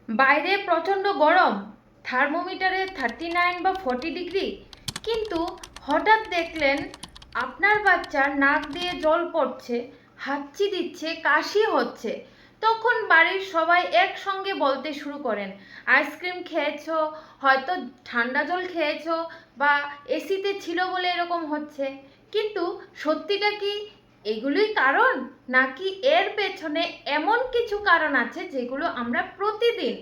বাইরে প্রচণ্ড গরম, থার্মোমিটারে 39 বা 40 ডিগ্রি, কিন্তু হঠাৎ দেখলেন আপনার বাচ্চার নাক দিয়ে জল পড়ছে, হাঁচি দিচ্ছে, কাশি হচ্ছে। তখন বাড়ির সবাই একসঙ্গে বলতে শুরু করেন, আইসক্রিম খেয়েছো, হয়তো ঠান্ডা জল খেয়েছো, বা এসিতে ছিল বলে এরকম হচ্ছে। কিন্তু সত্যিটা কি এগুলোই কারণ, নাকি এর পেছনে এমন কিছু কারণ আছে যেগুলো আমরা প্রতিদিন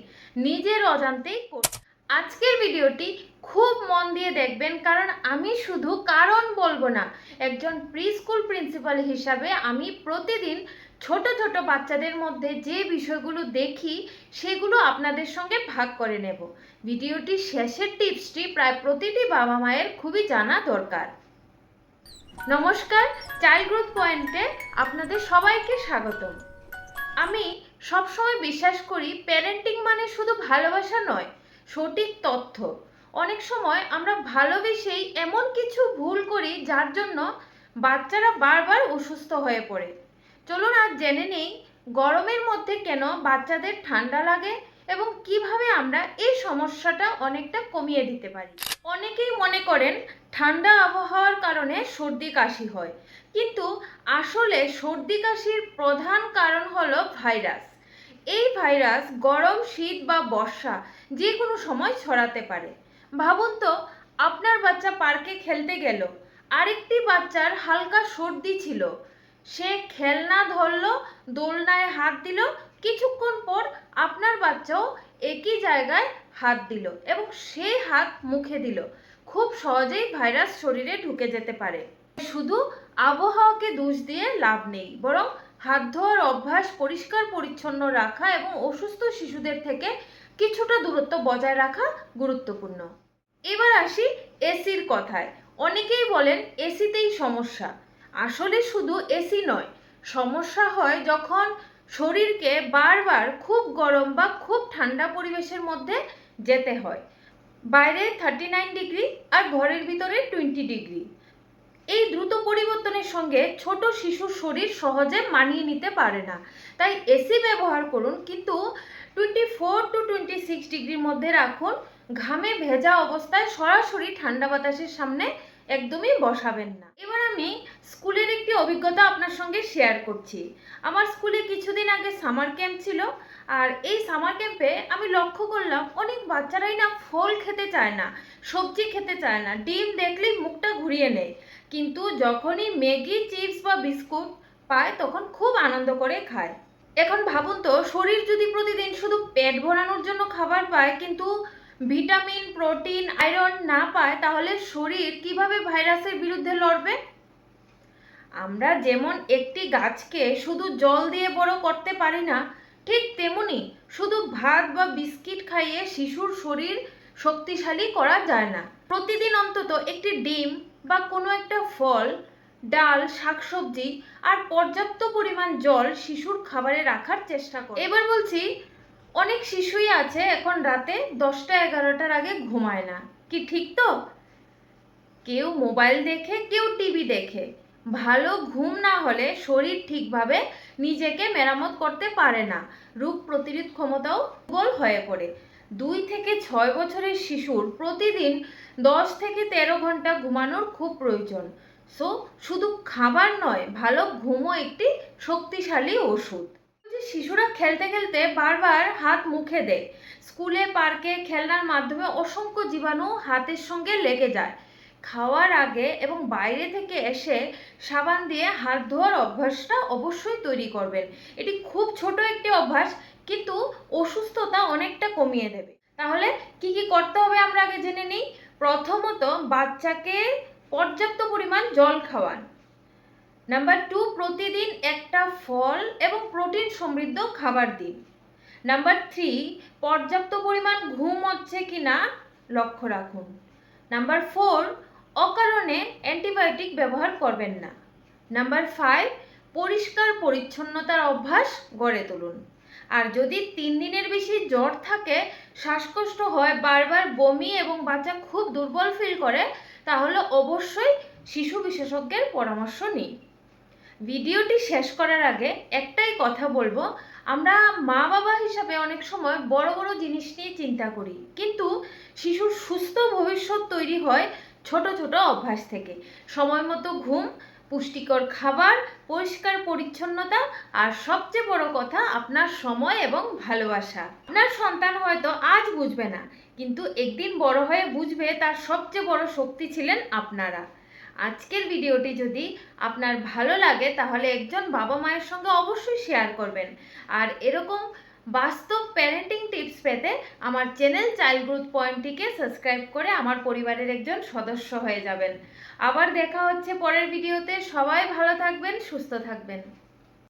নিজের অজান্তেই করি? আজকের ভিডিওটি খুব মন দিয়ে দেখবেন, কারণ আমি শুধু কারণ বলবো না, একজন প্রি স্কুল প্রিন্সিপাল হিসাবে আমি প্রতিদিন ছোট ছোট বাচ্চাদের মধ্যে যে বিষয়গুলো দেখি সেগুলো আপনাদের সঙ্গে ভাগ করে নেব। ভিডিওটির শেষের টিপসটি প্রায় প্রতিটি বাবা মায়ের খুবই জানা দরকার। নমস্কার, চাইল্ড গ্রোথ পয়েন্টে আপনাদের সবাইকে স্বাগতম। আমি সবসময় বিশ্বাস করি প্যারেন্টিং মানে শুধু ভালোবাসা নয়, সঠিক তথ্য। অনেক সময় আমরা ভালোবেসেই এমন কিছু ভুল করি যার জন্য বাচ্চারা বারবার অসুস্থ হয়ে পড়ে। চলুন আজ জেনে নেই গরমের মধ্যে কেন বাচ্চাদের ঠান্ডা লাগে এবং কিভাবে আমরা এই সমস্যাটা অনেকটা কমিয়ে দিতে পারি। অনেকেই মনে করেন ঠান্ডা আবহাওয়ার কারণে সর্দি কাশি হয়, কিন্তু আসলে সর্দি কাশির প্রধান কারণ হলো ভাইরাস। এই ভাইরাস গরম, শীত বা বর্ষা যে কোনো সময় ছড়াতে পারে। ভাবুন তো, আপনার বাচ্চা পার্কে খেলতে গেল, আরেকটি বাচ্চার হালকা সর্দি ছিল, সে খেলনা ধরলো, দোলনায় হাত দিল, কিছুক্ষণ পর আপনার বাচ্চাও একই জায়গায় হাত দিল এবং সেই হাত মুখে দিল। খুব সহজেই ভাইরাস শরীরে ঢুকে যেতে পারে। শুধু আবহাওয়াকে দোষ দিয়ে লাভ নেই, বরং হাত ধোয়ার অভ্যাস, পরিষ্কার পরিচ্ছন্ন রাখা এবং অসুস্থ শিশুদের থেকে কিছুটা দূরত্ব বজায় রাখা গুরুত্বপূর্ণ। এবার আসি এসির কথায়। অনেকেই বলেন এসিতেই সমস্যা। আসলে শুধু এসি নয়, সমস্যা হয় যখন শরীরকে বারবার খুব গরম বা খুব ঠান্ডা পরিবেশের মধ্যে যেতে হয়। বাইরে 39 ডিগ্রি আর ঘরের ভিতরে 20 ডিগ্রি। এই দ্রুত পরিবর্তনের সঙ্গে ছোট শিশুর শরীর সহজে মানিয়ে নিতে পারে না। তাই এসি ব্যবহার করুন, কিন্তু 24 টু 26 ডিগ্রির মধ্যে রাখুন। ঘামে ভেজা অবস্থায় সরাসরি ঠান্ডা বাতাসের সামনে একদমই বসাবেন না। এবার আমি স্কুলের একটি অভিজ্ঞতা আপনার সঙ্গে শেয়ার করছি। আমার স্কুলে কিছুদিন আগে সামার ক্যাম্প ছিল, আর এই সামার ক্যাম্পে আমি লক্ষ্য করলাম অনেক বাচ্চারাই না ফল খেতে চায় না, সবজি খেতে চায় না, ডিম দেখলেই মুখটা ঘুরিয়ে নেয়। কিন্তু যখনই ম্যাগি, চিপস বা বিস্কুট পায় তখন খুব আনন্দ করে খায়। এখন ভাবুন তো, শরীর যদি প্রতিদিন শুধু পেট ভরানোর জন্য খাবার পায় কিন্তু ভিটামিন, প্রোটিন, আয়রন না পায়, তাহলে শরীর কিভাবে ভাইরাসের বিরুদ্ধে লড়বে? আমরা যেমন একটি গাছকে শুধু জল দিয়ে বড় করতে পারি না, ঠিক তেমনি শুধু ভাত বা বিস্কিট খাইয়ে শিশুর শরীর শক্তিশালী করা যায় না। প্রতিদিন অন্তত একটি ডিম বা কোনো একটা ফল, ডাল, শাকসবজি আর পর্যাপ্ত পরিমাণ জল শিশুর খাবারে রাখার চেষ্টা করুন। এবার বলছি, অনেক শিশুই আছে এখন রাতে 10টা-11টার আগে ঘুমায় না। কি ঠিক তো? কেউ মোবাইল দেখে, কেউ টিভি দেখে। ভালো ঘুম না হলে শরীর ঠিকভাবে নিজেকে মেরামত করতে পারে না, রোগ প্রতিরোধ ক্ষমতাও দুর্বল হয়ে পড়ে। 2 থেকে 6 বছরের শিশুর প্রতিদিন 10 থেকে 13 ঘন্টা ঘুমানোর খুব প্রয়োজন। সো শুধু খাবার নয়, ভালো ঘুমও একটি শক্তিশালী ওষুধ। শিশুরা খেলতে খেলতে বারবার হাত মুখে দেয়। স্কুলে, পার্কে খেলনার মাধ্যমে অসংখ্য জীবাণু হাতের সঙ্গে লেগে যায়। খাওয়ার আগে এবং বাইরে থেকে এসে সাবান দিয়ে হাত ধোয়ার অভ্যাসটা অবশ্যই তৈরি করবেন। এটি খুব ছোট একটি অভ্যাস, কিন্তু অসুস্থতা অনেকটা কমিয়ে দেবে। তাহলে কি কি করতে হবে আমরা আগে জেনে নিই। প্রথমত, বাচ্চাকে পর্যাপ্ত পরিমাণ জল খাওয়ান। নাম্বার 2, প্রতিদিন একটা ফল এবং প্রোটিন সমৃদ্ধ খাবার দিন। নাম্বার 3, পর্যাপ্ত পরিমাণ ঘুম হচ্ছে কিনা লক্ষ্য রাখুন। নাম্বার 4, অকারণে অ্যান্টিবায়োটিক ব্যবহার করবেন না। নাম্বার 5, পরিষ্কার পরিচ্ছন্নতার অভ্যাস গড়ে তুলুন। আর যদি 3 দিনের বেশি জ্বর থাকে, শ্বাসকষ্ট হয়, বারবার বমি এবং বাচ্চা খুব দুর্বল ফিল করে, তাহলে অবশ্যই শিশু বিশেষজ্ঞের পরামর্শ নিন। ভিডিওটি শেষ করার আগে একটাই কথা বলবো, আমরা মা বাবা হিসাবে অনেক সময় বড় বড় জিনিস নিয়ে চিন্তা করি, কিন্তু শিশুর সুস্থ ভবিষ্যৎ তৈরি হয় ছোট ছোট অভ্যাস থেকে। সময় মতো ঘুম, পুষ্টিকর খাবার, পরিষ্কার পরিচ্ছন্নতা, আর সবচেয়ে বড় কথা আপনার সময় এবং ভালোবাসা। আপনার সন্তান হয়তো আজ বুঝবে না, কিন্তু একদিন বড় হয়ে বুঝবে তার সবচেয়ে বড় শক্তি ছিলেন আপনারা। আজকের ভিডিওটি যদি আপনার ভালো লাগে তাহলে একজন বাবা মায়ের সঙ্গে অবশ্যই শেয়ার করবেন। আর এরকম বাস্তব প্যারেন্টিং টিপস পেতে আমার চ্যানেল চাইল্ড গ্রোথ পয়েন্টটিকে সাবস্ক্রাইব করে আমার পরিবারের একজন সদস্য হয়ে যাবেন। আবার দেখা হচ্ছে পরের ভিডিওতে। সবাই ভালো থাকবেন, সুস্থ থাকবেন।